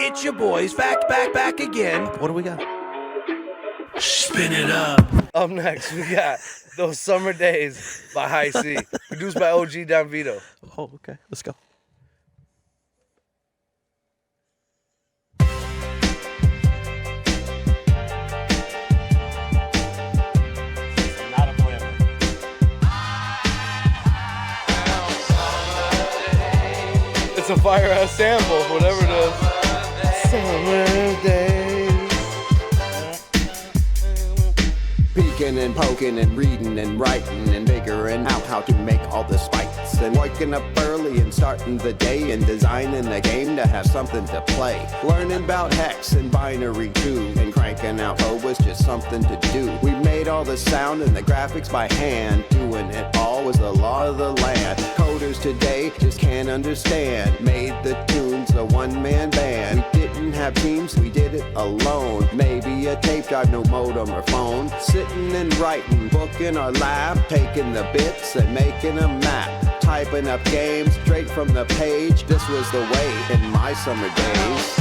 It's your boys, back again. What do we got? Spin it up. Up next, we got Those Summer Days by High C, produced by OG Don Vito. Oh, okay. Let's go. Not a flavor. It's a fire-ass sample, whatever it is. Summer Days. Peeking and poking and reading and writing and figuring out how to make all the spikes. And waking up early and starting the day and designing a game to have something to play. Learning about hex and binary too. And cranking out code was just something to do. We made all the sound and the graphics by hand. Doing it all was the law of the land. Coders today just can't understand. Made the tunes a one-man band. We didn't have teams, we did it alone. Maybe a tape drive, no modem or phone. Sitting and writing, book in our lab, taking the bits and making a map. Typing up games straight from the page. This was the way in my summer days.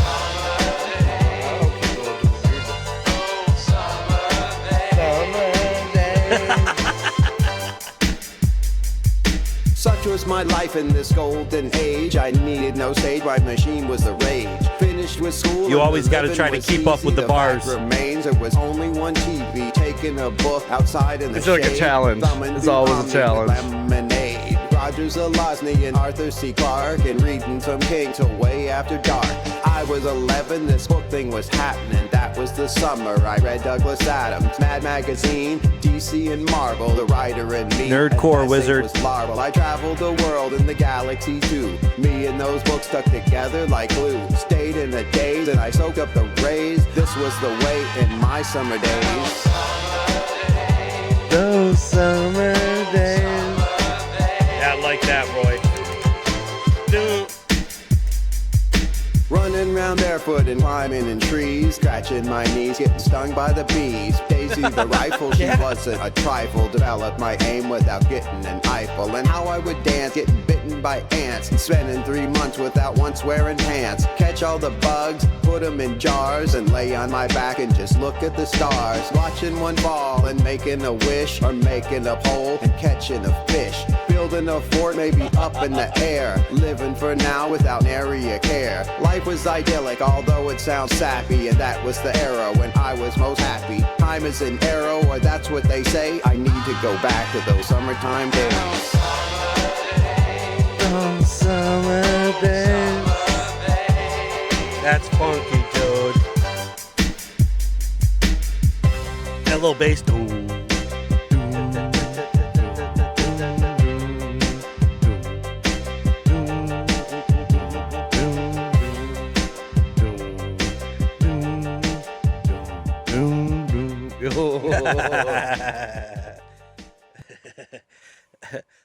Such was my life in this golden age. I needed no stage, my machine was the rage. Finished with school. You always got to try to keep up with the bars. Remains, there was only one TV, taking a book outside in the It's like a shade, challenge. thumbing It's through always a Omni with challenge. Lemonade. Rogers Zelazny and Arthur C. Clarke and reading some King till way after dark. I was 11, this book thing was happening. That was the summer. I read Douglas Adams, Mad Magazine, DC and Marvel. The writer and me, Nerdcore as wizard. was Larval. I traveled the world in the galaxy too. Me and those books stuck together like glue. Stayed in the days and I soaked up the rays. This was the way in my summer days. Those summer days. Yeah, I like that, Roy. Dude. Running round barefoot and climbing in trees, scratching my knees, getting stung by the bees. Daisy the rifle, she wasn't a trifle. Developed my aim without getting an Eiffel. And how I would dance, getting bitten by ants. Spending 3 months without once wearing pants. Catch all the bugs, put them in jars, and lay on my back and just look at the stars. Watching one ball and making a wish, or making a pole and catching a fish. Building a fort, maybe up in the air. Living for now without nary a care. Life was idyllic, although it sounds sappy. And that was the era when I was most happy. Time is an arrow, or that's what they say. I need to go back to those summertime days. Those summer days. That's funky, dude. That little bass.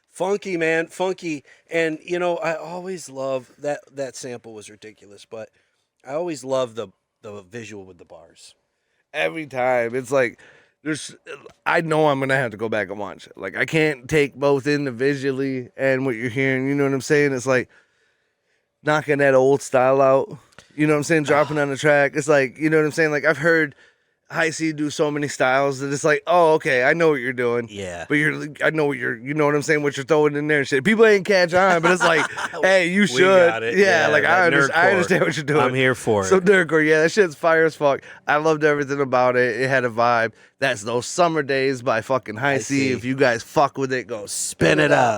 Funky, man, funky. And you know, I always love that sample was ridiculous, but I always love the visual with the bars. Every time. It's like, I know I'm going to have to go back and watch it. Like, I can't take both in the visually and what you're hearing. You know what I'm saying? It's like knocking that old style out. You know what I'm saying? Dropping on the track. It's like, you know what I'm saying? Like, I've heard High C do so many styles that it's like, oh, okay, I know what you're doing. Yeah. But I know what you know what I'm saying, what you're throwing in there and shit. People ain't catch on, but it's like, hey, you should. got it. Yeah, like I that understand nerdcore. what you're doing. I'm here for So it. nerdcore, yeah, that shit's fire as fuck. I loved everything about it. It had a vibe. That's Those Summer Days by fucking High C. C. If you guys fuck with it, go Spin it up.